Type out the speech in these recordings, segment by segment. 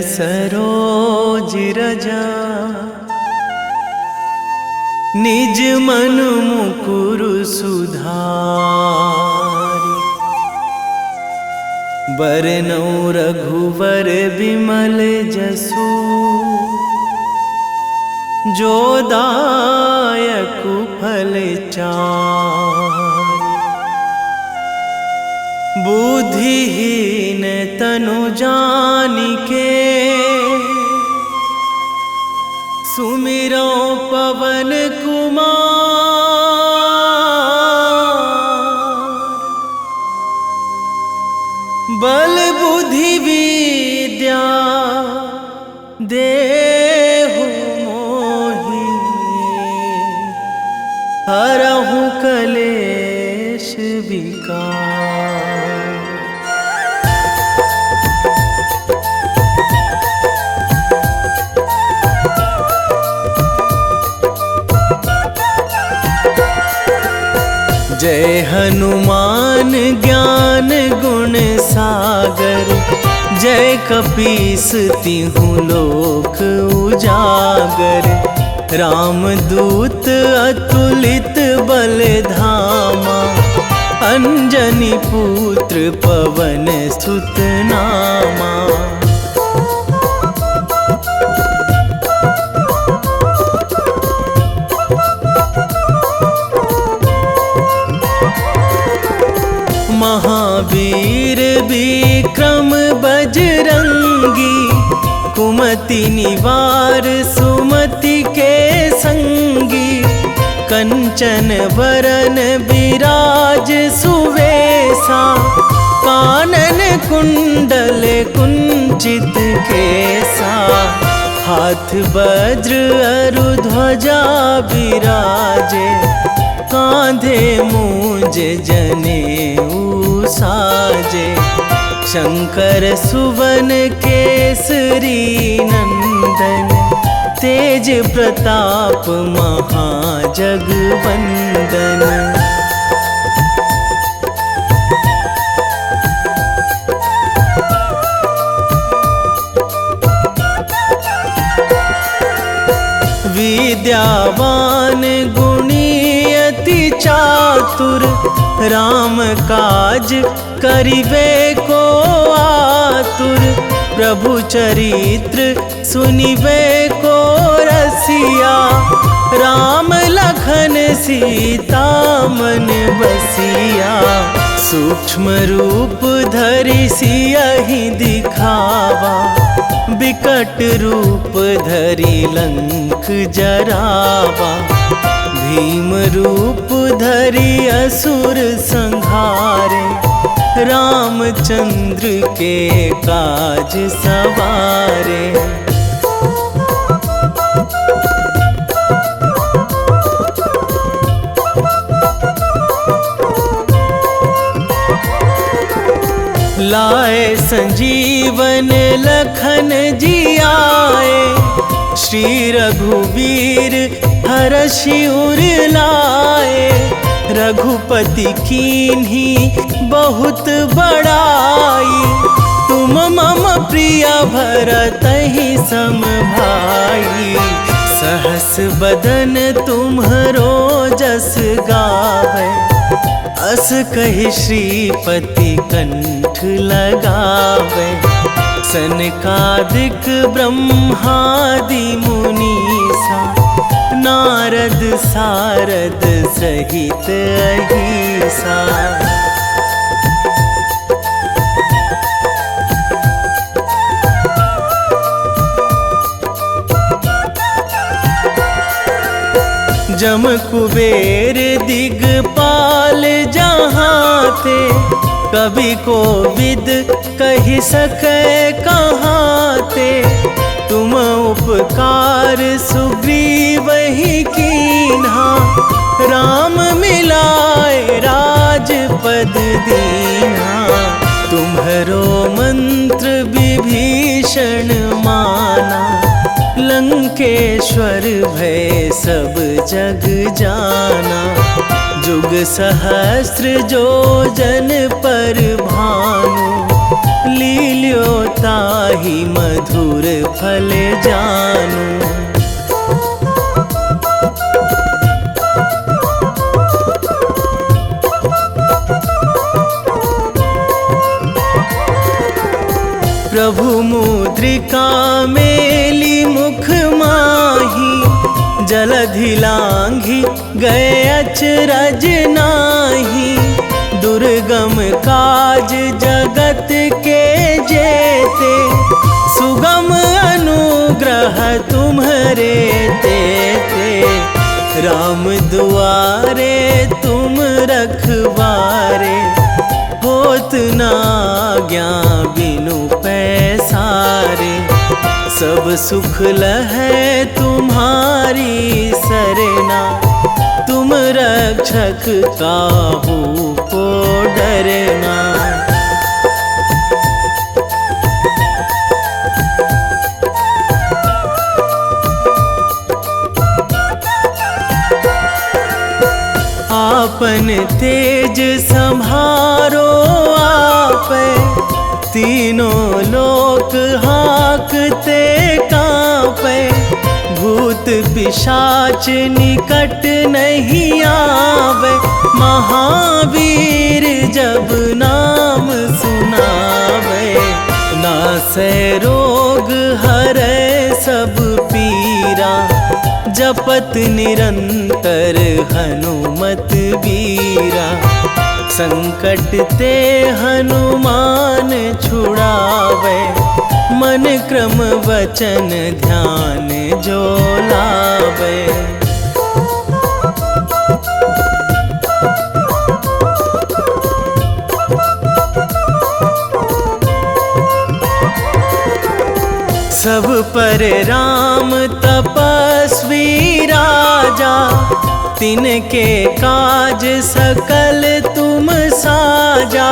सरोज रजा, निज मन मुकुर सुधारि। बरनौ रघुवर बिमल जसु, जो दायक फल चारि। बुद्धिहीन तनु जानिके, सुमिरो पवन कुमार। बल बुद्धि विद्या देहु मोहि, हरहु कलेश विकार। जय हनुमान ज्ञान गुण सागर, जय कपीस तिहु लोक उजागर। रामदूत अतुलित बल धामा, अंजनी पुत्र पवन सुत नामा। महावीर विक्रम बजरंगी, कुमति निवार सुमति के संगी। कंचन वरन विराज सुवेशा, कानन कुंडल कुंचित केसा। हाथ वज्र अरु ध्वजा विराजे, कांधे मूंज जनेऊ साजे। शंकर सुवन केसरी नंदन, तेज प्रताप महाजगवंदन। विद्यावान गुणी अति चातुर, राम काज करिबे को आतुर। प्रभु चरित्र सुनिबे को रसिया, राम लखन सीता मन बसिया। सूक्ष्म रूप धरि सियहि दिखावा, बिकट रूप धरि लंक जरावा। भीम रूप धरि असुर संहारे, रामचंद्र के काज सवारे। लाए संजीवन लखन जियाए, श्री रघुवीर हरषि उर लाए। रघुपति कीन्ही बहुत बड़ाई, तुम मम प्रिय भरतहि सम भाई। सहस बदन तुम्हरो जस गावै, अस कहि श्रीपति कंठ लगावै। सनकादिक ब्रह्मादि मुनीसा, नारद सारद सहित अहिसा। जम कुबेर दिगपाल जहाँ थे, कवि कोविद कहि सकै कहाँ ते। तुम उपकार सुग्रीवहि कीन्हा, राम मिलाए राजपद दीन्हा। तुम्हरो मंत्र विभीषण माना, लंकेश्वर भय सब जग जाना। जुग सहस्त्र जो जन पर भानु, लील्यो ताहि मधुर फल जानू। प्रभु मुद्रिका मेली मुख माही, जलधि लांघी गए अचरज नाही। दुर्गम काज जगत के जेते, सुगम अनुग्रह तुम्हरे तेते। राम दुआरे तुम रखवारे, होत ना आज्ञा बिनु पैसारे। सब सुख लहै तुम्हारी सरना, तुम रक्षक काहू को डरना। आपन तेज संभारो आपै, तीनों लोक हाकते कांपै। भूत पिशाच निकट नहीं आवे, महावीर जब नाम सुनावे। नासै रोग हरै सब पीरा, जपत निरंतर हनुमत बीरा। संकट ते हनुमान छुड़ावे, मन क्रम वचन ध्यान जो लावे। सब पर राम तपस्वी राजा, तिनके काज सकल तुम साजा।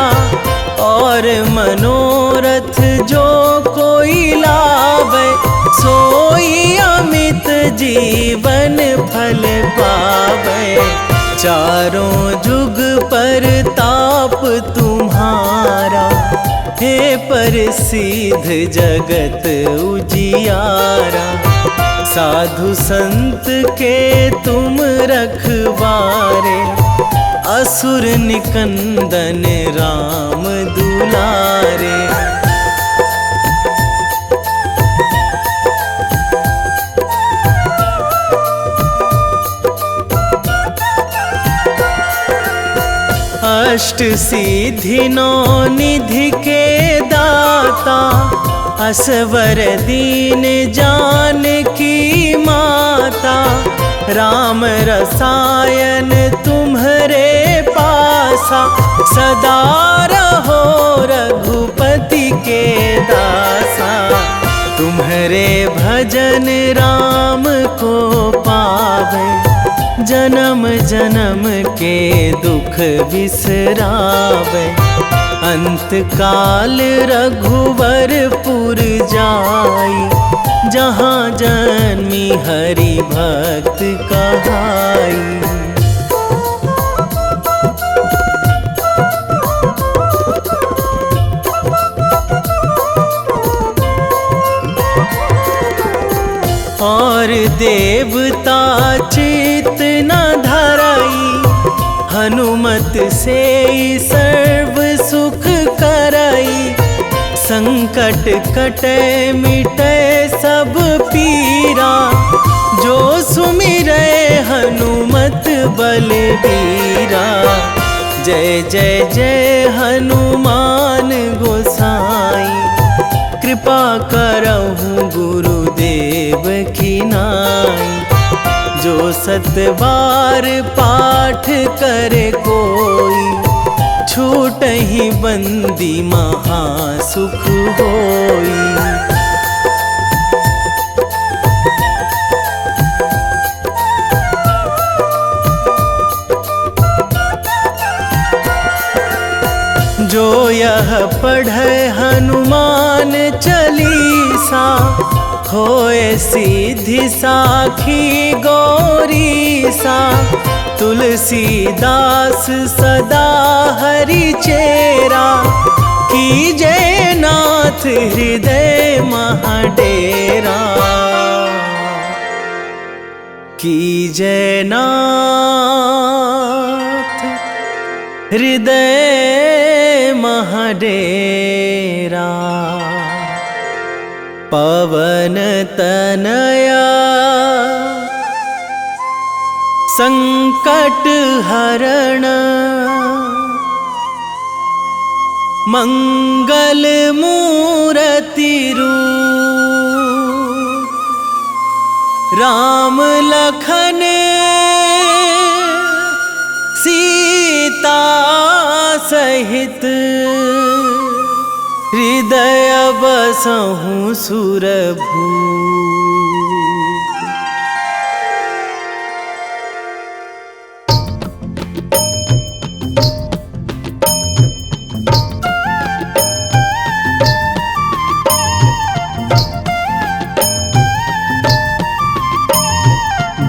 और मनोरथ जो कोई लावे, सोई अमित जीवन फल पावे। चारों जुग पर ताप तुम्हारा, हे प्रसिद्ध जगत उजियारा। साधु संत के तुम रखवारे, असुर निकंदन राम दुलारे। अष्ट सिद्धि नौ निधि के दाता, असवर दीन जानकी माता। राम रसायन तुम्हरे पासा, सदा रहो रघुपति के दासा। तुम्हरे भजन राम को पावे, जन्म जन्म के दुख बिसरावे। अंत काल रघुवरपुर जाई, जहाँ जन्मी हरि भक्त कहाई। और देवता चित न धराई, हनुमत से सर्व सुख कराई। संकट कटे मिटे सब पीरा, जो सुमिरै हनुमत बलबीरा। जय जय जय हनुमान गोसाई, कृपा करहु गुरुदेव की नाई। जो सतबार पाठ करे कोई, छूटहि बंदी महासुख होई। जो यह पढ़े हनुमान चालीसा, होए सिद्धि साखी गौरीसा। तुलसीदास सदा हरि चेरा, कीजे नाथ हृदय महाडेरा, कीजे नाथ हृदय महाडेरा। पवन तनया संकट हरण, मंगल मूर्ति रूप, राम लखन सीता सहित, हृदय बसहु सुरभूप।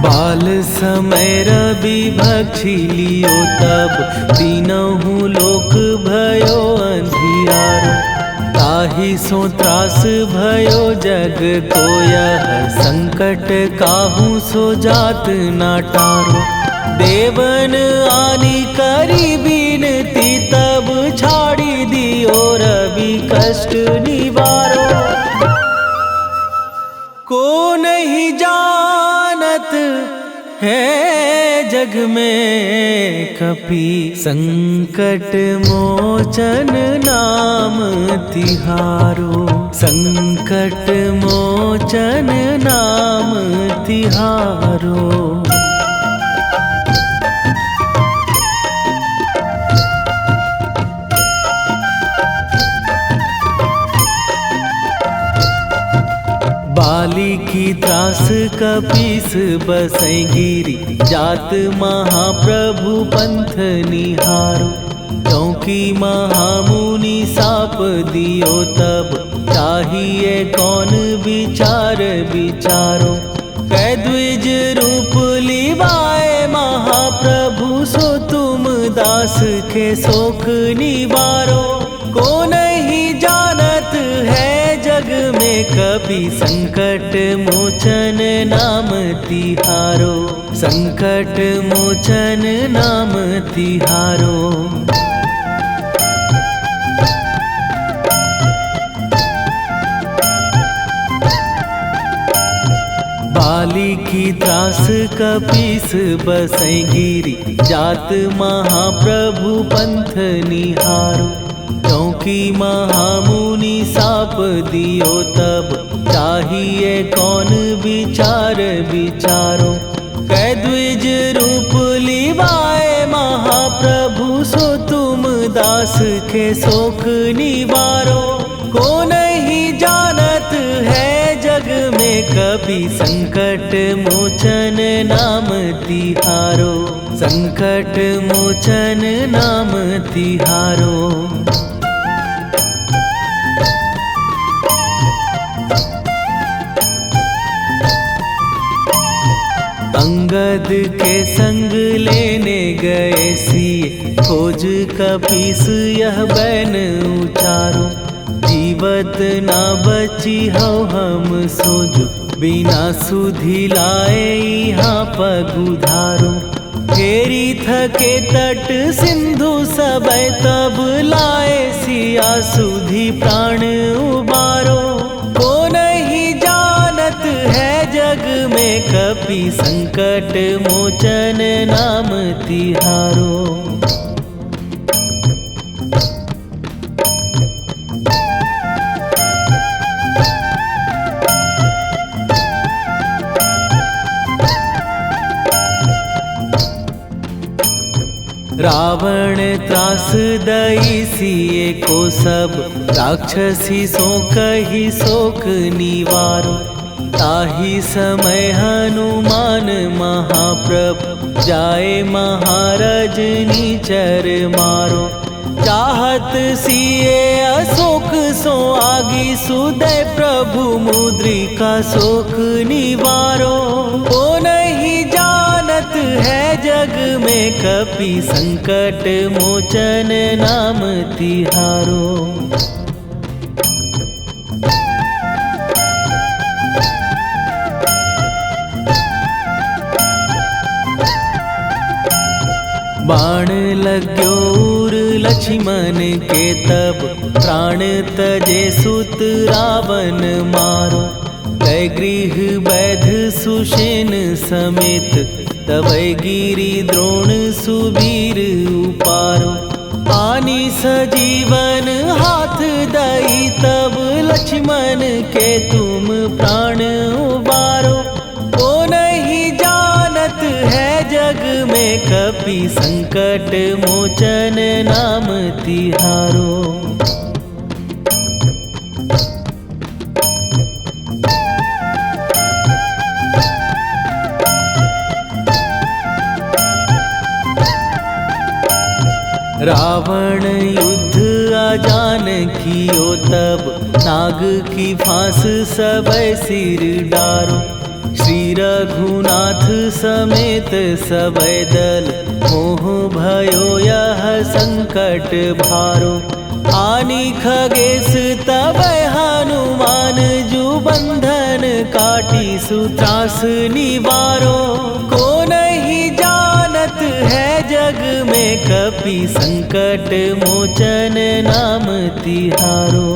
बाल समय रवि भक्षी लियो तब, तीनहु लोक भयो अंधियारो। ताहि सो त्रास भयो जग को यह, संकट काहू सो जात ना टारो। देवन आनी करी बिनती तब, छाड़ी दियो रवि कष्ट निवारो। को नहीं जानत है जग में कपि, संकट मोचन नाम तिहारो। संकट मोचन नाम तिहारो। बाली की त्रास कपीस बसै गिरी, जात महाप्रभु पंथ निहारो। क्योंकि महामुनि साप दियो तब, चाहिए कौन विचार विचारो। कै द्विज रूप लिवाए महाप्रभु, सो तुम दास के शोक निवारो। को नहीं जानत है जग में कपि, संकट मोचन नाम तिहारो। संकट मोचन नाम तिहारो। बाली की त्रास कपीस बसै गिरी, जात महाप्रभु पंथ निहारो। क्योंकि महामुनि साप दियो तब, चाहिए कौन विचार विचारो। कै द्विज रूप लिवाए महाप्रभु, सो तुम दास के शोक निवारो। को नहीं जानत है जग में कपि, संकट मोचन नाम तिहारो। संकट मोचन नाम तिहारो। अंगद के संग लेने गए सिए, खोज कपीस यह बैन उचारो। जीवत ना बची हो हम सोजो, बिना सुधि लाए यहाँ पगुधारो। घेरी थके तट सिंधु सबय, तब लाए सिया सुधि प्राण उबारो। को नहीं जानत है जग में कपि, संकट मोचन नाम तिहारो। रावण त्रास दई सिए को सब, राक्षसी सो कही शोक निवारो। ताहि समय हनुमान महाप्रभु, जाए महाराज नीचर मारो। चाहत सिए अशोक सो आगी, सुदय प्रभु मुद्रिका शोक निवारो। को नहीं जानत है जग में कपि संकट मोचन नाम तिहारो। बाण लग्यो उर लक्ष्मण के तब प्राण तजे सुत रावण मारो। कै गृह वैध सुषेण समेत तबै गिरि द्रोण सुबीर उपारो। आनी सजीवन हाथ दई तब लक्ष्मण के तुम प्राण उबारो। ओ नहीं जानत है जग में कपि संकट मोचन नाम तिहारो। रावण युद्ध आजान कियो तब नाग की फांस सबै सिर डारो। श्री रघुनाथ समेत सबै दल मोह भयो यह संकट भारो। आनी खगेश तबै हनुमान जु बंधन काटी सुत्रास निवारो। को नहीं जानत है जग में कपि संकट मोचन नाम तिहारो।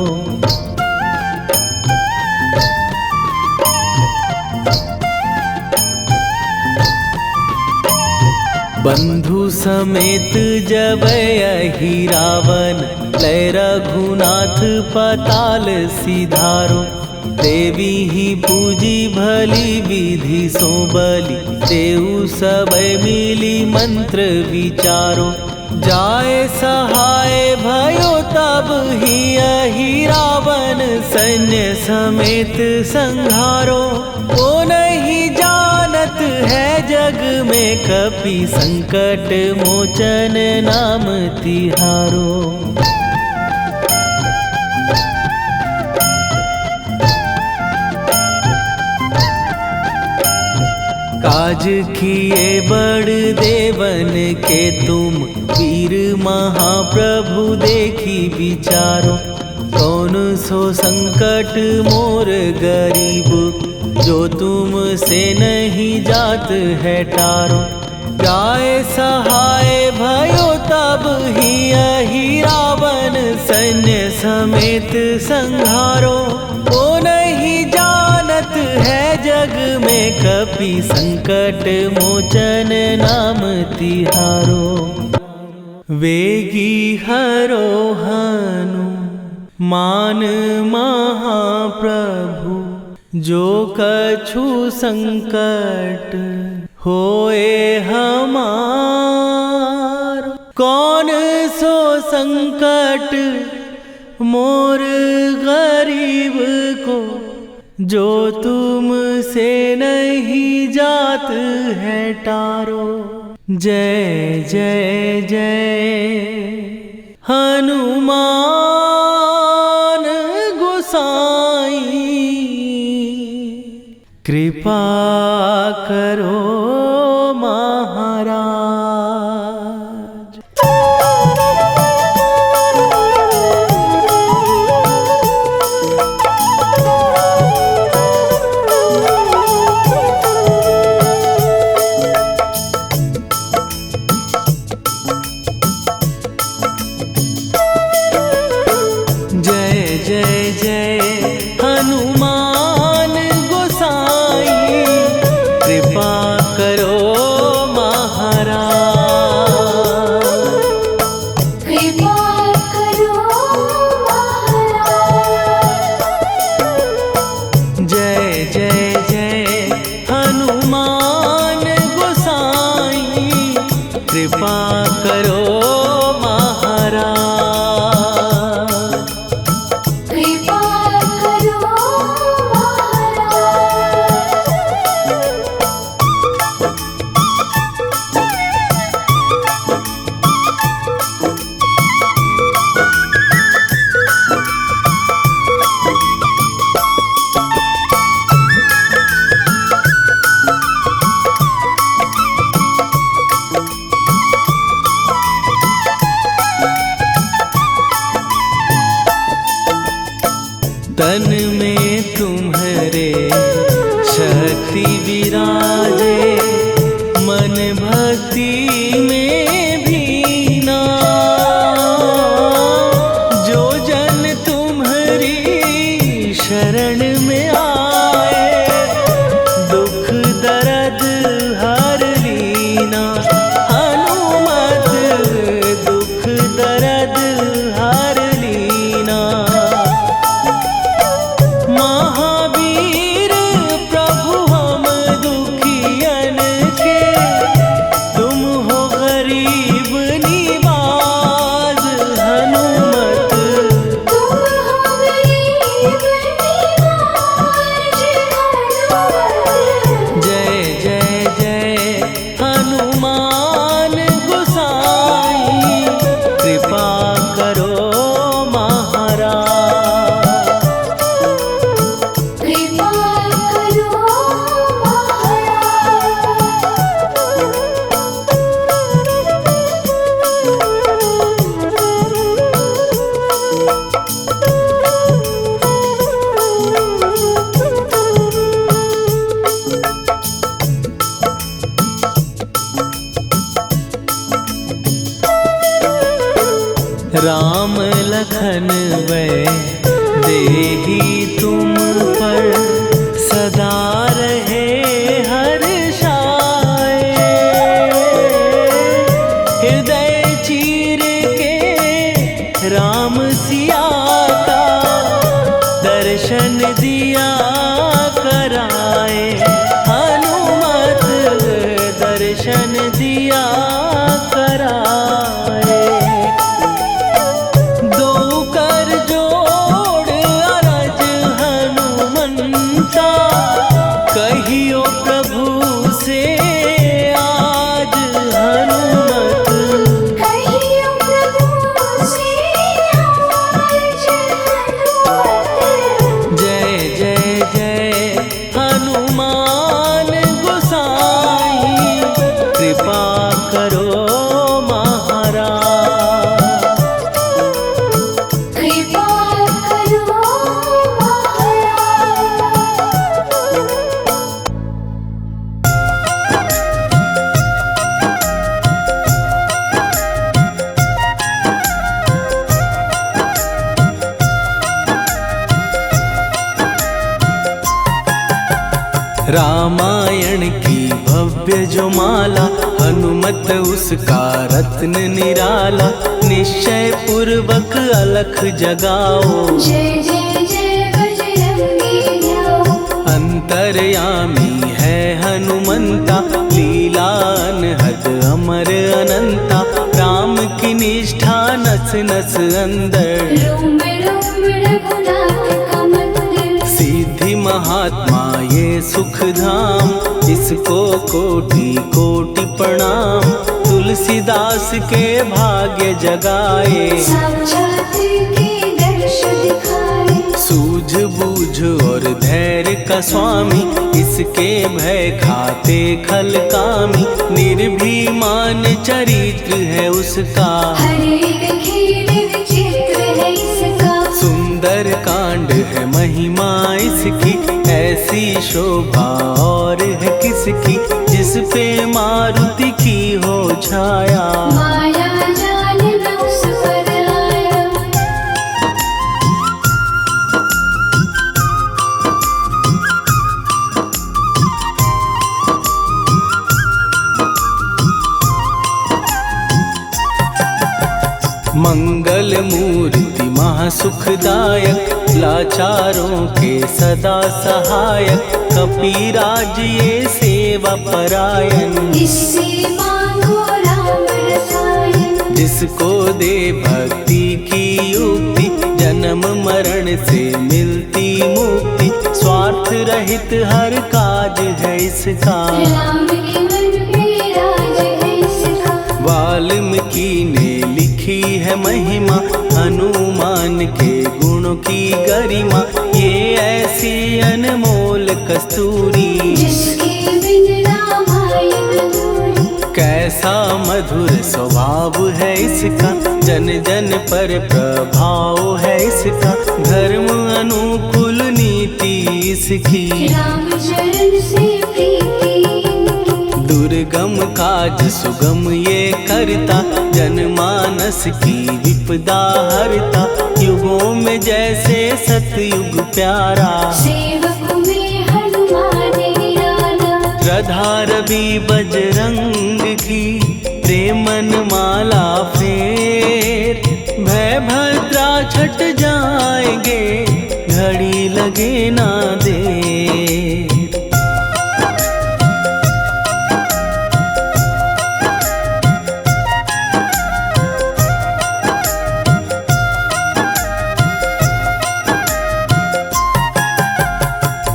बंधु समेत जबै अहि रावण लय रघुनाथ पताल सिधारो। देवी ही पूजी भली विधि सो बलि तेउ सबै मिली मंत्र विचारो। जाए सहाय भयो तब ही अहि रावण सैन्य समेत संहारो। ओ नहीं जानत है जग में कपि संकट मोचन नाम तिहारो। काज किए बड़ देवन के तुम वीर महाप्रभु देखी विचारो। कौन सो संकट मोर गरीब जो तुम से नहीं जात है टारो। जाए सहाय भयो तब ही अहि रावण सैन्य समेत संहारो। ओ नहीं जानत है जग में कपि संकट मोचन नाम तिहारो। वेगी हरो हनु मान महाप्रभु जो कछु संकट होए हमार। कौन सो संकट मोर गरीब को जो तुम से नहीं जात है टारो। जय जय जय हनुमान गोसाई कृपा करो महाराज। जय जय जय हनुमान गोसाई कृपा कर करे शक्ति विराजे, मन भक्ति में भीना। जो जन तुम्हारी शरण में आए, दुख दर्द हर लीना। हनुमत दुख दर्द हर लीना। महावीर प्रभु हम दुखियन के, तुम हो गरीब निवाज। हनुमत तुम हो गरीब निवाज। जय जय जय हनुमान गोसाई, कृपा करो महाराज। कृपा करो राम लखन वै देही तुम पर, सदा रहे हर्षाए। हृदय चीर के राम सिया का, दर्शन दिया कराए। हनुमत दर्शन दिया कराए। दो कर जोड़ अरज हनुमंता, कहियो प्रभु से आज। हनुमत कहियो प्रभु से आज। हनुमत जय जय जय हनुमान गोसाई, कृपा करो महाराज। कृपा करो महाराज। रामायण की भव्य जो माला, हनुमत उसका रत्न निराला। निश्चय पूर्वक अलख जगाओ, जय जय जय बजरंगी जाओ। अंतर्यामी है हनुमंता, लीला अनहद अमर अनंता। राम की निष्ठा नस नस अंदर, रोम रोम रघुनाथ का मंदिर। सिद्धि महात्मा ये सुख धाम, इसको कोटि कोटि प्रणाम। तुलसीदास के भाग्य जगाए, साक्षात के दर्श दिखाए। सूझबूझ और धैर्य का स्वामी, इसके भय खाते खल कामी। निर्भीमान चरित्र है उसका, हर एक खेल विचित्र है इसका। सुंदर कांड है महिमा इसकी। ऐसी शोभा और है किसकी, जिस पे मारुति की हो छाया। माया जाल न उस पर आया। मंगल मूर्ति महासुखदायक, लाचारों के सदा सहायक। कपीराज ये सेवा परायण, इससे मांगो राम रसायन। जिसको दे भक्ति की युक्ति, जन्म मरण से मिलती मुक्ति। स्वार्थ रहित हर काज है इसका, राम के मन पे राज है इसका। वाल्मीकि ने लिखी है महिमा, हनुमान के गुणों की गरिमा। ये ऐसी अनमोल कस्तूरी, जिसके बिन रामायण अधूरी। कैसा मधुर स्वभाव है इसका, जन जन पर प्रभाव है इसका। धर्म अनुकूल नीति प्रीति इसकी, राम चरण से प्रीति इनकी। दुर्गम काज सुगम ये करता, जनमानस की विपदा हरता। युगों में जैसे सतयुग प्यारा, सेवक में हनुमान निराला। श्रद्धा रवि बजरंग की, प्रेमन माला फेर। भय भद्रा छट जाएंगे, घड़ी लगे ना देर।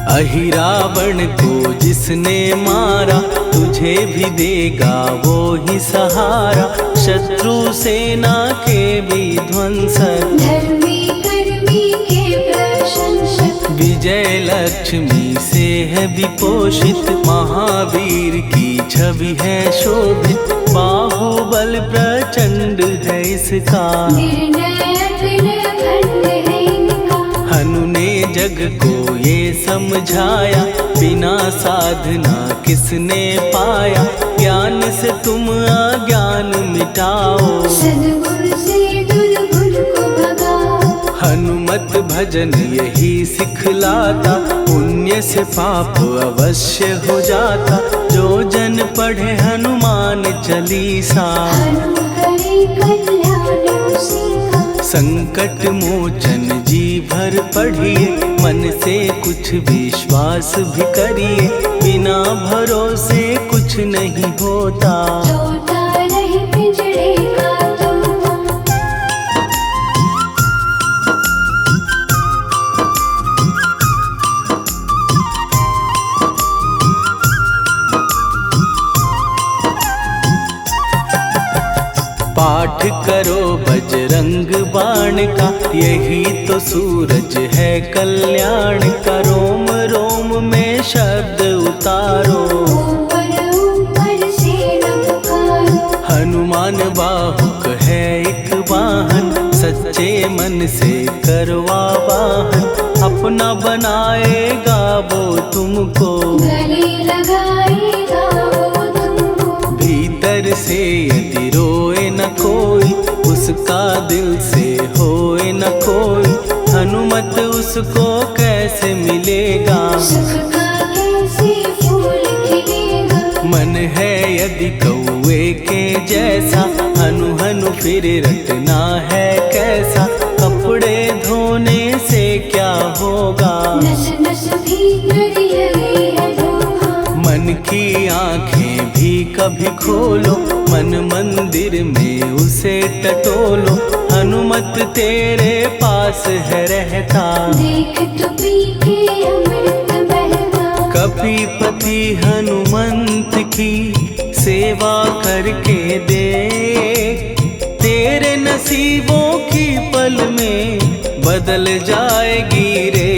अहि रावण को जिसने मारा, तुझे भी देगा वो ही सहारा। शत्रु सेना के विध्वंसक, धर्मी कर्मी के प्रशंसक। विजय लक्ष्मी से है विपोषित, महावीर की छवि है शोभित। बाहुबल प्रचंड है इसका, निर्णय अखंड है इनका। हनु ने जग को ये समझाया, बिना साधना किसने पाया। ज्ञान से तुम अज्ञान मिटाओ, सद्गुण से दुर्गुण को भगाओ। हनुमत भजन यही सिखलाता, पुण्य से पाप अवश्य हो जाता। जो जन पढ़े हनुमान चालीसा, हनु करे कल्याण उसी का। संकट मोचन जी भर पढ़िए, मन से कुछ विश्वास भी करिए। बिना भरोसे कुछ नहीं होता, तोता रहे पिंजड़े का तोता। पाठ करो बजरंग बाण का, यही तो सूरज है कल्याण का। रोम रोम में शब्द उतारो, ऊपर ऊपर से न पुकारो। हनुमान बाहुक है एक वाहन, सच्चे मन से करवा वाहन। अपना बनाएगा वो तुमको, गले लगाएगा वो तुमको। भीतर से यदि रोए न कोई, उसका दिल से होए न कोई। हनुमत उसको कैसे मिलेगा, सुख का कैसे फूल खिलेगा। मन है यदि कौए के जैसा, हनु हनु फिर रटना है कैसा। कपड़े धोने से क्या होगा, नस नस भीतर यही है धोखा। मन की आंखें भी कभी खोलो, मन मंदिर में उसे टटोलो। हनुमत तेरे पास है रहता, देख तो पी के अमृत बहता। कपीपति हनुमंत की सेवा करके दे। तेरे नसीबों की पल में बदल जाएगी रे।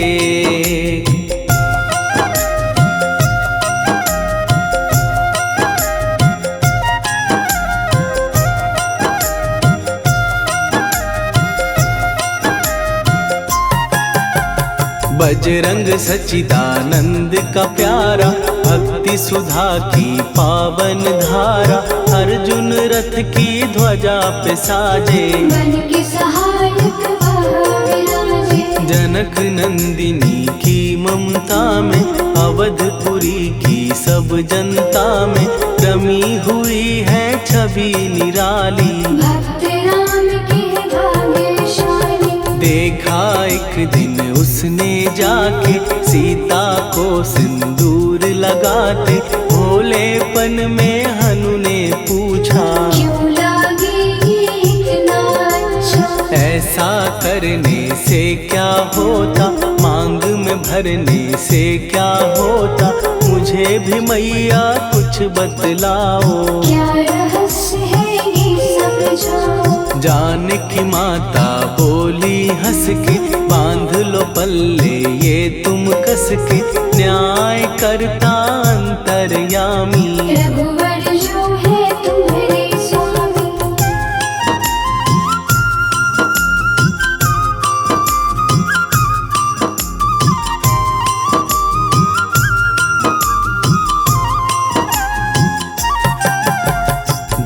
बजरंग सच्चिदानंद का प्यारा, भक्ति सुधा की पावन धारा। अर्जुन रथ की ध्वजा पे साजे, मन के सहायक वहाँ विराजे। जनक नंदिनी की ममता में, अवधपुरी की सब जनता में। रमी हुई है छवि निराली, भक्त राम के भाग्यशाली। देखा एक दिन उसने जाके, सीता को सिंदूर लगाते। भोलेपन में हनु ने पूछा, क्यों लागे ये इतना अच्छा। ऐसा करने से क्या होता, मांग में भरने से क्या होता। मुझे भी मैया कुछ बतलाओ, क्या रहस्य है ये समझाओ। जानकी माता बोली हंस के, बांध लो पल्ले ये तुम कस के। न्याय करता अंतर्यामी, रघुवर जो है तुम्हारे स्वामी।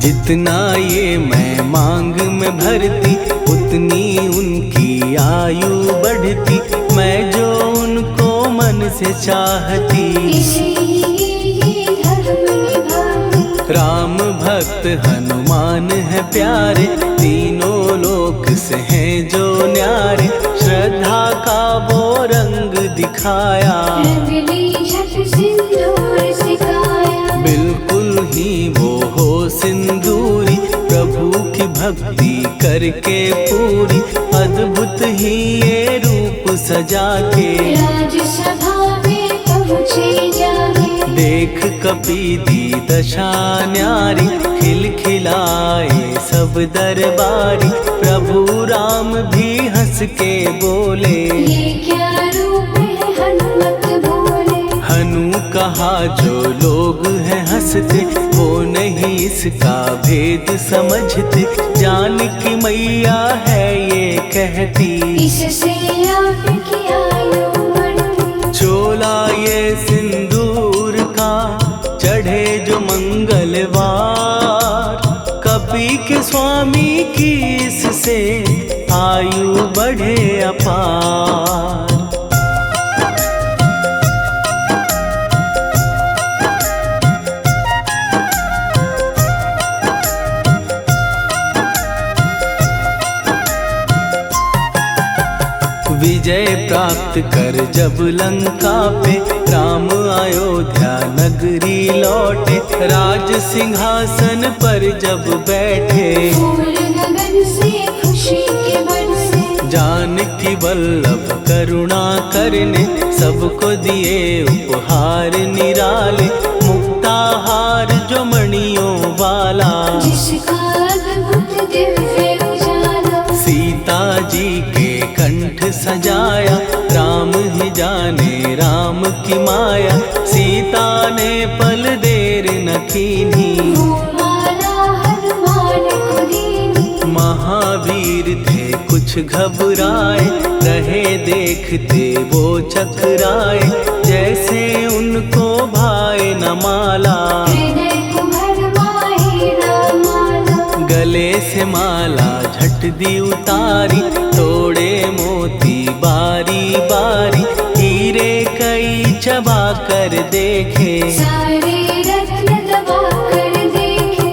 जितना ये मैं मांग में भरती उतनी उनकी आयु बढ़ती, मैं जो उनको मन से चाहती। इसीलिए धर्म निभाती। राम भक्त हनुमान है प्यारे, तीनों लोक से हैं जो न्यारे। श्रद्धा का वो रंग दिखाया, रंगली झट सिंदूर सिखाया। बिल्कुल ही वो हो सिंदूरी, प्रभु की भक्ति करके पूरी। अद्भुत ही ये रूप सजा के, राजसभा में पहुँचे जाके। देख कपी दी दशा न्यारी, खिलखिलाए सब दरबारी। प्रभु राम भी हंस के बोले, ये क्या रूप है हनुमत बोले। हनु कहा जो लोग हैं हंसते, वो नहीं इसका भेद समझते। जानकी मैया है ये कहती, इससे आपकी आयु बढ़ती। चोला ये सिंदूर का चढ़े जो मंगलवार, कपी के स्वामी की इससे आयु बढ़े अपार। विजय प्राप्त कर जब लंका पे, राम अयोध्या नगरी लौटे। राज सिंहासन पर जब बैठे, फूल गगन से खुशी के बरसे। जानकी वल्लभ करुणा करने, सबको दिए उपहार निराले। मुक्ताहार जो मणियों वाला, जिसका अद्भुत दिव्य उजाला। सीता जी के कंठ सजाया, राम ही जाने राम की माया। सीता ने पल देर न कीन्ही, वो माला हनुमान को दीनी। महावीर थे कुछ घबराए, रहे देखते वो चकराए। जैसे उनको भाए न माला, हृदय को भरमाए रामाला। गले से माला झट दी उतारी, तोड़े मोती बारी बारी। हीरे कई चबा कर देखे, सारे रत्न दबा कर देखे।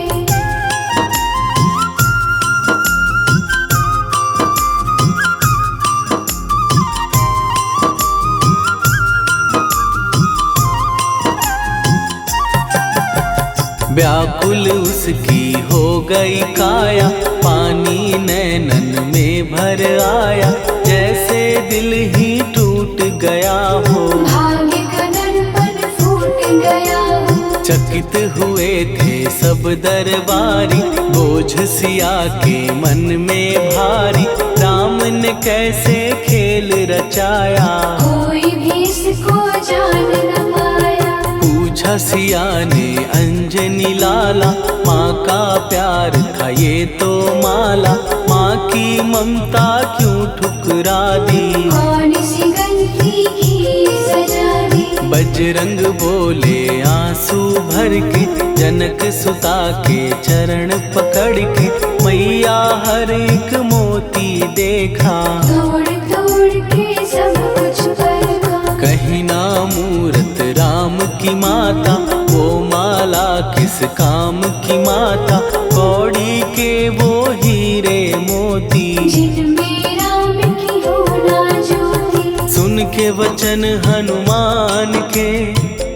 व्याकुल उसकी हो गई काया, पानी नैनन में भर आया। जैसे दिल ही टूट गया हो, भाग्य का दर्पण फूट गया हो। चकित हुए थे सब दरबारी, बोझ सिया के मन में भारी। राम ने कैसे खेल रचाया, कोई भी इसको जान न पाया। पूछा सिया ने अंजनी लाला, माँ का प्यार था ये तो माला। माँ की ममता क्यों ठुकरा दी, कौन सी गलती की सजा दी। बजरंग बोले आंसू भर के, जनक सुता के चरण पकड़ के। मैया हर एक मोती देखा, तोड़ तोड़ के सब कुछ परखा। कहीं ना मूरत राम की माता, वो माला किस काम की माता। कौड़ी के वो हीरे मोती, जिनमें राम की होना ज्योति। सुन के वचन हनुमान के,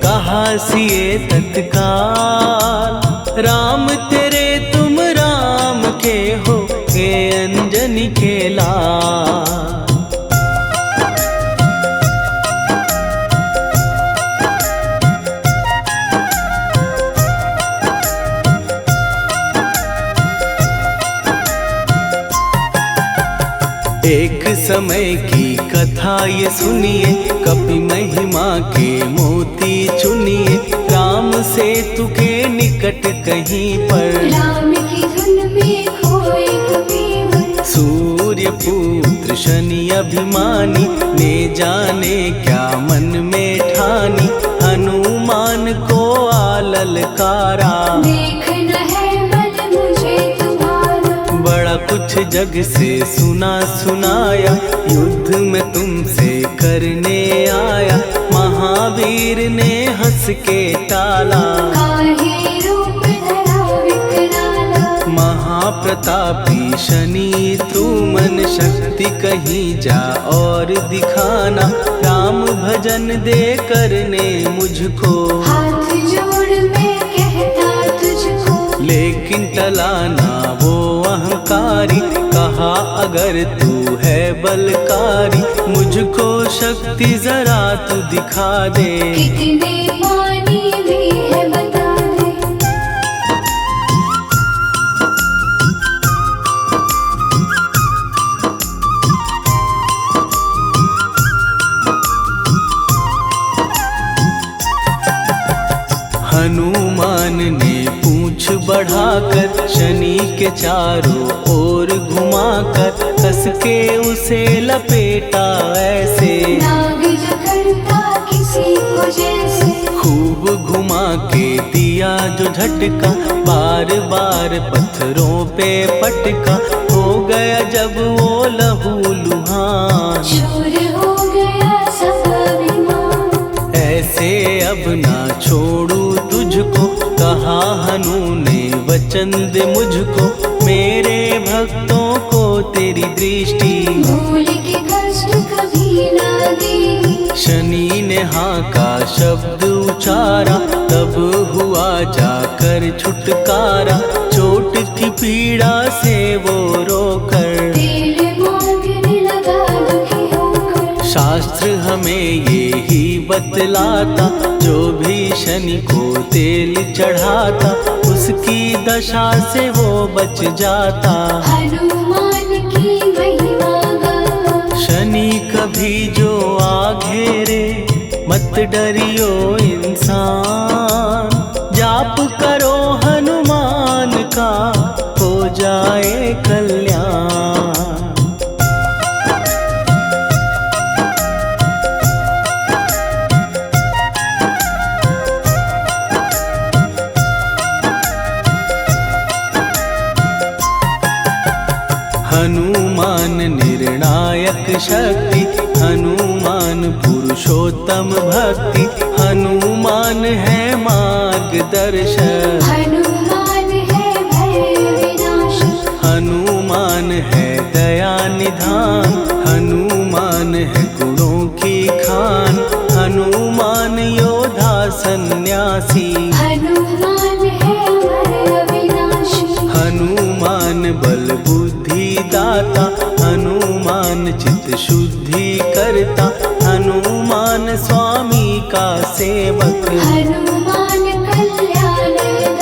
कहा सिए तत्काल। राम तेरे तुम राम के हो, हे अंजनी के लाल। एक समय की कथा ये सुनिए, कपि महिमा के मोती चुनिए। राम सेतु के निकट कहीं पर, राम की धुन में खोए कबीर। सूर्य पुत्र शनि अभिमानी, ने जाने क्या मन में ठानी। हनुमान को आललकारा, देखना है मन कुछ जग से सुना सुनाया, युद्ध में तुमसे करने आया। महावीर ने हंस के टाला, काहे रूप धरा विकराला। महाप्रतापी शनि तू मन शक्ति कहीं जा और दिखाना। राम भजन दे करने मुझको, हाथ जोड़ मैं कहता तुझको। लेकिन टला ना वो अहंकारी, कहा अगर तू है बलकारी, मुझको शक्ति जरा तू दिखा दे। कितने पानी भी है बता दे। हनुमान ने पूंछ बढ़ाकर शनि के चारों ओर घुमाकर, कस के उसे लपेटा ऐसे। नाग जो करता किसी को जैसे, खूब घुमा के दिया जो झटका, बार बार पत्थरों पे पटका। हो गया जब वो लहू लुहान, चूर हो गया सब अभिमान। ऐसे अब ना छोड़ू तुझको, कहा हनु ने वचन दे मुझको। मेरे भक्तों को तेरी दृष्टि, भूल के कष्ट कभी ना दी। शनि ने हाँ का शब्द उचारा, तब हुआ जाकर छुटकारा। चोट की पीड़ा से वो रोकर, तेल मांगने लगा दुखी होकर। शास्त्र हमें ये ही बतलाता, जो भी शनि को तेल चढ़ाता, उसकी दशा से वो बच जाता। हनुमान की महिमा गाता, शनि कभी जो आ घेरे, मत डरियो इंसान। जाप करो हनुमान का, हो जाए कल्याण। हनुमान निर्णायक शक्ति, हनुमान पुरुषोत्तम भक्ति। हनुमान है मार्गदर्शक, हनुमान है भय विनाशक। हनुमान है दया निधान, हनुमान है गुणों की खान। हनुमान योद्धा सन्यासी, हनुमान है भय विनाशी। हनुमान बल बुद्धि दाता, हनुमान चित्त शुद्धि करता। हनुमान स्वामी का सेवक, हनुमान कल्याणदायक।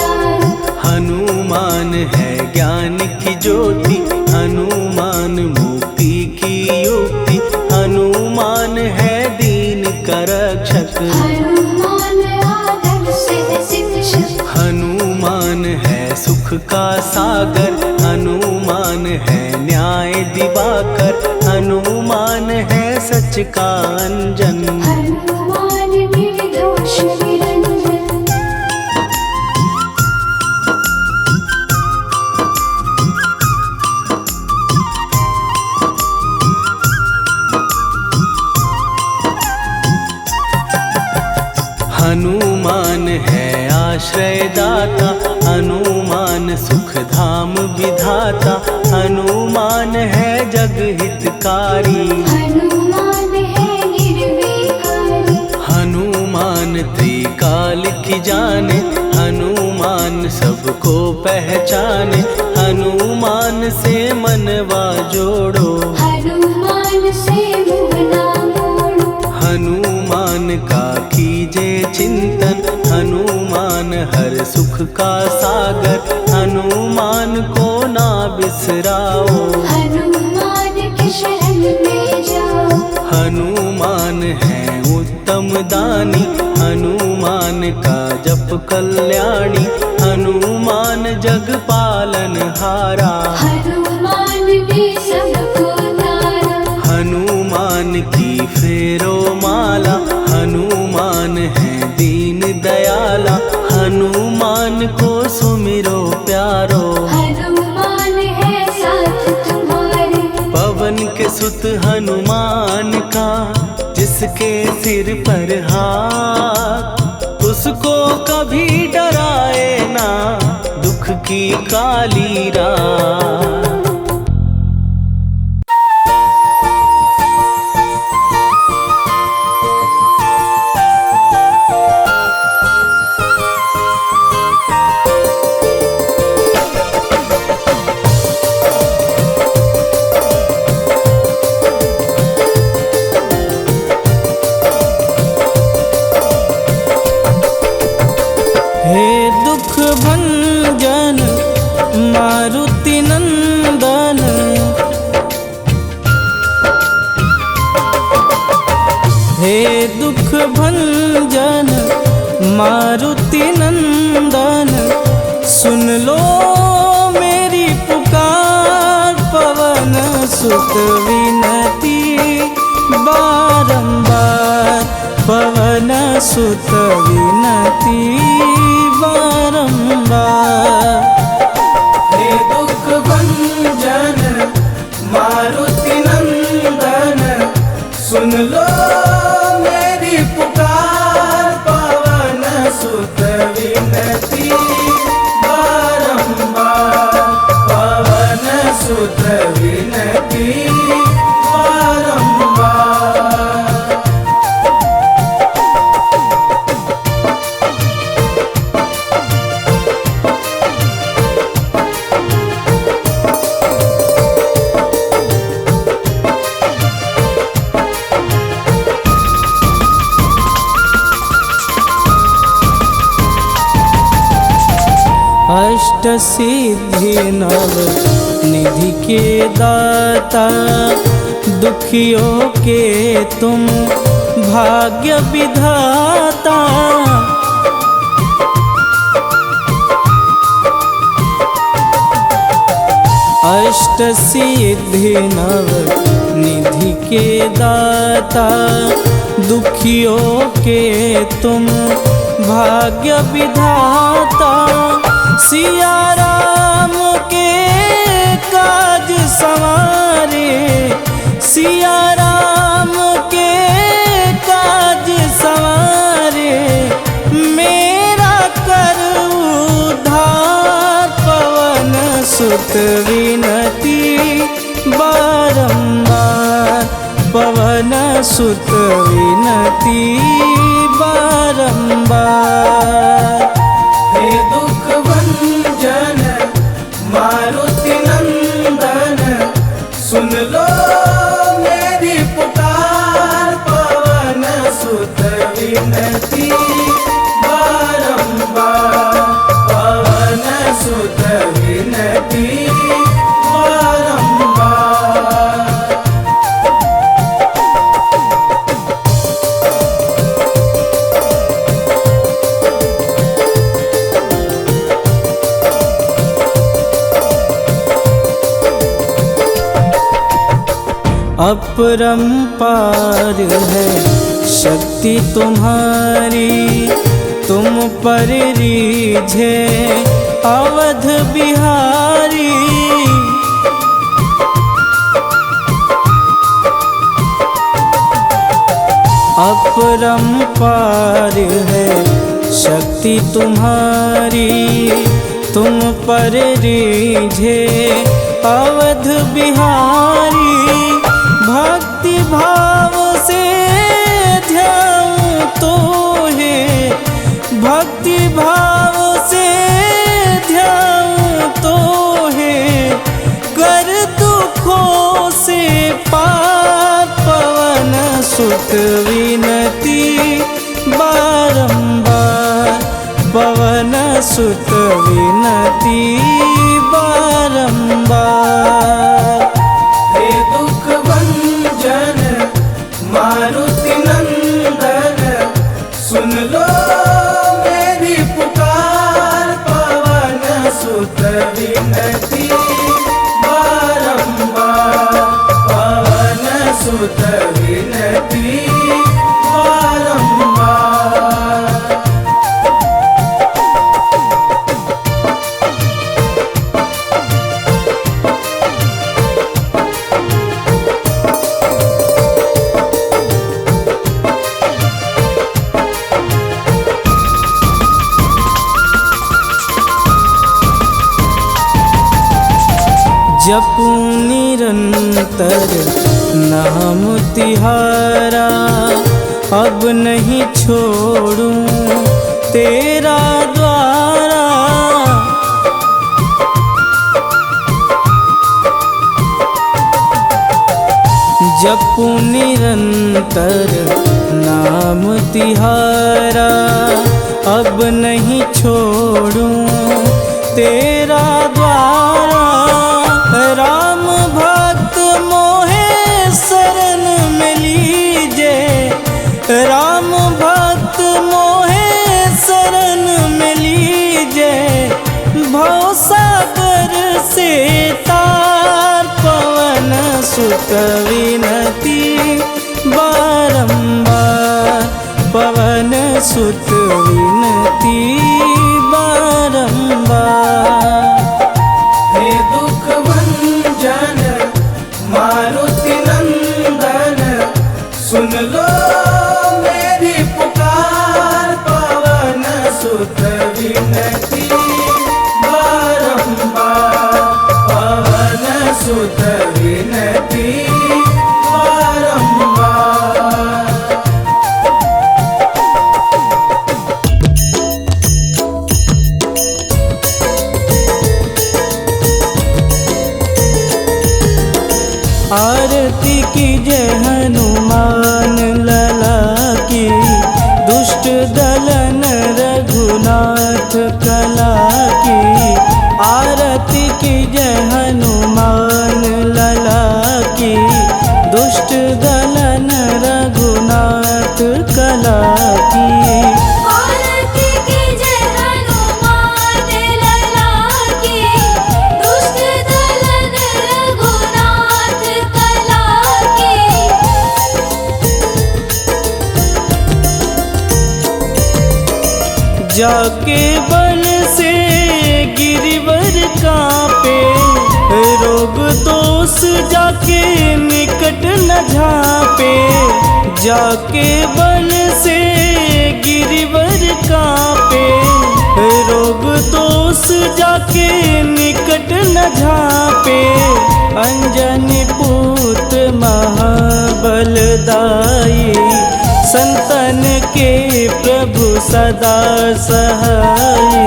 हनुमान है ज्ञान की ज्योति, हनुमान मुक्ति की युक्ति। हनुमान है दीन का रक्षक, हनुमान आदर से शिक्षक। हनुमान है सुख का सागर, हनुमान है न्याय दिवाकर। हनुमान है सच का अंजन, हनुमान निर्दोष निरंजन। हनुमान है आश्रय दाता, हनुमान सुख धाम विधाता। हनुमान है जग हितकारी, हनुमान है निर्विकारी। हनुमान त्रिकाल की जाने, हनुमान सबको पहचाने। हनुमान से मनवा जोड़ो, हनुमान से मुँह ना मोड़ो। हनुमान का कीजे चिंतन, हनुमान हर सुख का सागर। हनुमान को ना बिसराओ, हनुमान के शरण में जाओ। हनुमान है उत्तम दानी, हनुमान का जप कल्याणी। हनुमान जग पालन हारा, हनुमान ने सबको तारा। हनुमान की फेरो माला, हनुमान है दीन दयाला। हनुमान को सुमिरो प्यारो, हनुमान है साथ सुत हनुमान का, जिसके सिर पर हाथ, उसको कभी डराए ना दुख की काली रात। हे दुख भंजन मारुति नंदन, हे दुख भंजन मारुति नंदन, सुन लो मेरी पुकार, पवन सुत विनती बारंबार, पवन सुत विनती बारंबार। हे दुख भंजन मारुति नंदन, सुन लो मेरी पुकार, पवन सुत विनती बारंबार, पवन सुत विनती बारंबार। अष्ट सिद्धि नव निधि के दाता, दुखियों के तुम भाग्य विधाता। अष्ट सिद्धि नव निधि के दाता, दुखियों के तुम भाग्य विधाता। सिया राम के काज संवारे, सिया राम के काज संवारे, मेरा कर उद्धार, पवन सुत विनती बारंबार, पवन सुत विनती बारंबार। हे दुख भंजन मारुति नंदन, सुन लो मेरी पुकार, पवन सुत विनती बारंबार, पवन सुत विनती बारंबार। अपरंपार है शक्ति तुम्हारी, तुम पर रीझे अवध बिहारी। अपरंपार है शक्ति तुम्हारी, तुम पर रीझे अवध बिहारी। भक्ति भाव से ध्याऊं तो है, भक्ति भाव से ध्याऊं तो है, कर दुखों से पार, पवन सुत विनती बारंबार, पवन सुत विनती बारंबार। हे दुख भंजन मारुति नंदन, सुन लो मेरी पुकार, पवन सुत विनती बारंबार, पवन सुत विनती बारंबार। जपू निरंतर नाम तिहारा, अब नहीं छोड़ूं तेरा द्वारा। जपू निरंतर नाम तिहारा, अब नहीं छोड़ूं तेरा द्वारा। राम भक्त मोहे शरण में लीजे, राम भक्त मोहे शरण में लीजे। भवसागर से तार पवन सुत विनती बारंबार, पवन सुत विनती बारंबार। हे दुख भंजन मारुति नंदन, सुन लो मेरी पुकार। पवन सुत विनती बारंबार, पवन सुत विनती बारंबार। आरती कीजय हनुमान लला की, दुष्ट दलन रघुनाथ कला की। आरती कीजय हनुमान लला की, दुष्ट दलन रघुनाथ कला की। आरती कीजय हनुमान लला की, दुष्ट दलन रघुनाथ कला की। जाके बल से गिरिवर कांपे, रोग दोष जाके निकट न झांपे। जाके बल से गिरिवर कांपे, रोग दोष जाके निकट न झांपे। अंजनी पुत्र महाबलदाई, संतन के प्रभु सदा सहाई।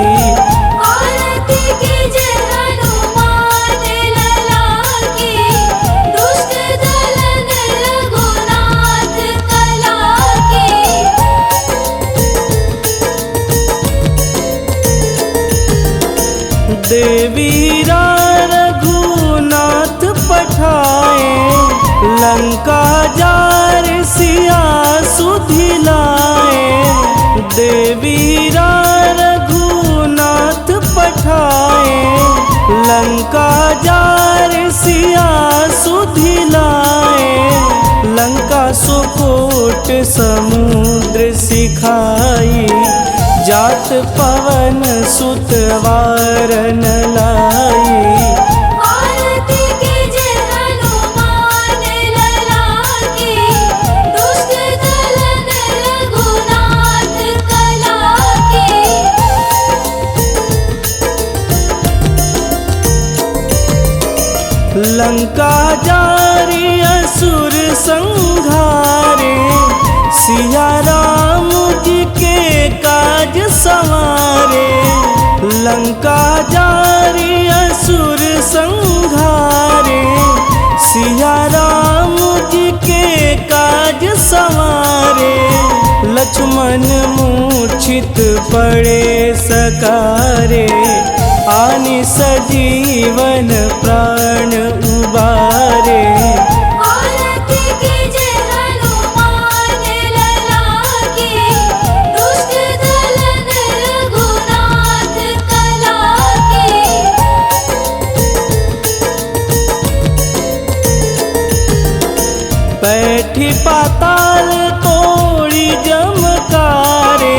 आरती कीजय हनुमान लला की, दुष्ट दलन रघुनाथ कला की। देवीरा रघुनाथ पठाए, लंका जार सिया सुधिलाए। देवीरा रघुनाथ पठाए, लंका जार सिया सुधिलाए। लंका सुकोट समुद्र सिखाई, जात पवन सुत वारन लाई। आरती कीजय हनुमान लला की, दुष्ट दलन रघुनाथ कला की। लंका जारी असुर संघारे, सिया राम जी के काज संवारे। लंका जारी असुर संघारे, सिया राम जी के काज संवारे। लक्ष्मण मूर्छित पड़े सकारे, आनि सजीवन प्राण उबारे। आरती कीजय हनुमान लला की, दुष्ट दलन रघुनाथ कला की। बैठी पाताल तोड़ी जमकारे,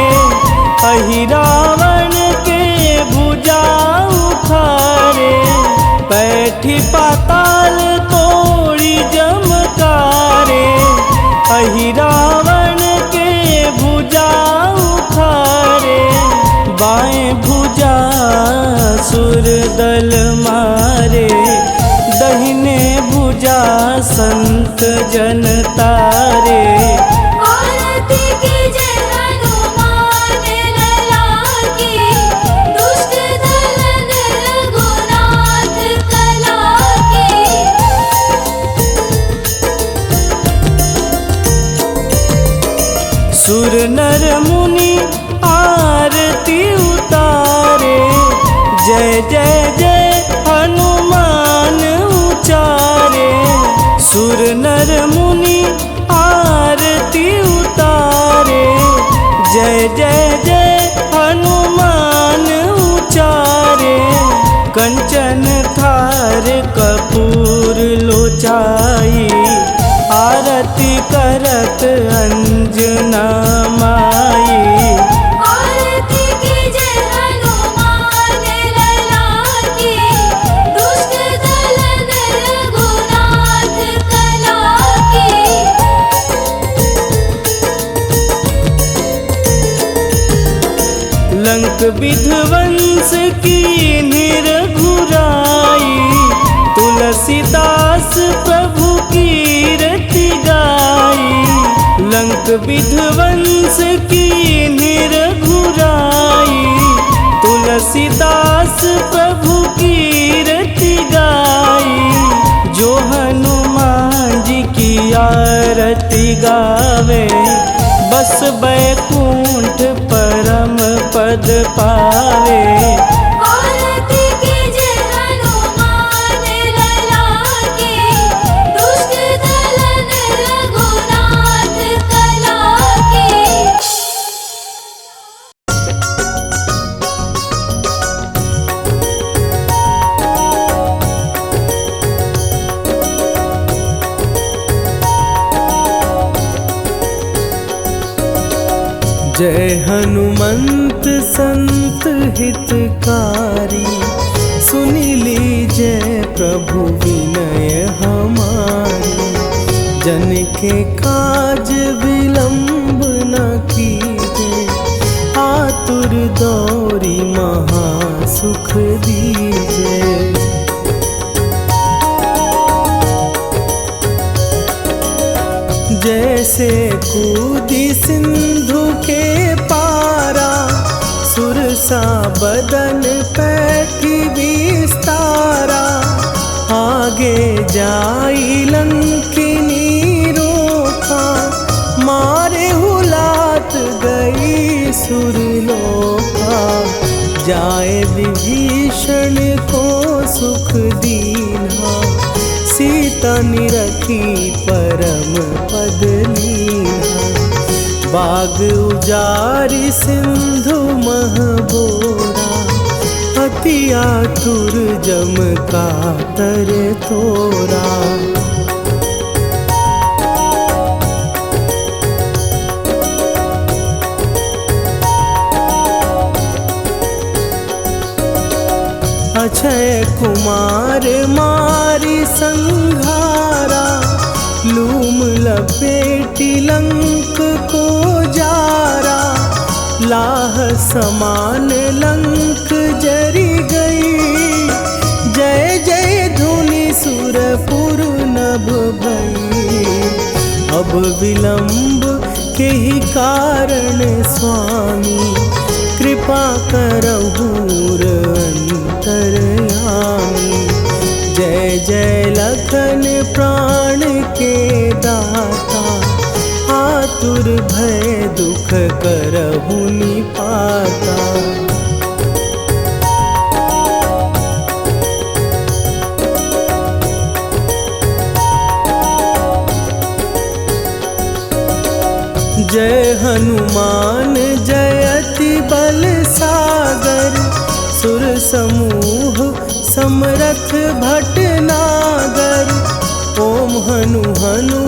अहि रावण के भुजा उखारे। बैठी पाताल तोड़ी जमकारे, अहि रावण के भुजा उखारे। बाएं भुजा सुर दल मारे, पूजा संत जन तारे। आरती कीजे हनुमान लला की, दुष्ट दलन रघुनाथ कला की। सुर नर मुनि आरती उतारे, जय जय जय हनुमान उचारे। सुर नर मुनि आरती उतारे, जय जय जय हनुमान उचारे। कंचन थार कपूर लोचाई, आरती करत अंजना माई। आरती कीजे हनुमान लला की, दुष्ट दलन रघुनाथ कला की। लंक विध्वंस की निरघुराई, तुलसीदास प्रभु कीरति गाई। लंक विध्वंस की निरघुराई, तुलसीदास प्रभु कीरति गाई। जो हनुमान जी की आरती गावे, बस बैकुंठ परम पद पावे। आरती कीजे हनुमान लला की, दुष्ट दलन रघुनाथ कला की। जय हनुमंत संत हितकारी, सुनी लीजय प्रभु विनय हमारी। जन के काज विलंब न कीजे, आतुर दौरी महासुख दीजे। जैसे कूदी सिंधु के पारा, सुरसा बदन पैठी विस्तारा। आगे जाई लंकिनी रोका, मारे हुलात गई सुरलोका। जाए विभीषण को सुख दीना, सीता निरखी परम पद लीना। बाग उजारि सिंधु महबोरा, अति आतुर जम कातर तोरा। अक्षय कुमार मारी संघारा, लूम लपेटी लंक को जारा। लाह समान लंक जरी गई, जय जय धुनि सुरपुर नभ भई। अब विलंब के ही कारण स्वामी, कृपा करहु अंतरयामी। जय जय लखन प्राण के दाता, आतुर भय दुख करहु निपाता। जय हनुमान जयति बल सागर, सुर समूह समरथ भटनागर। ओम हनु हनु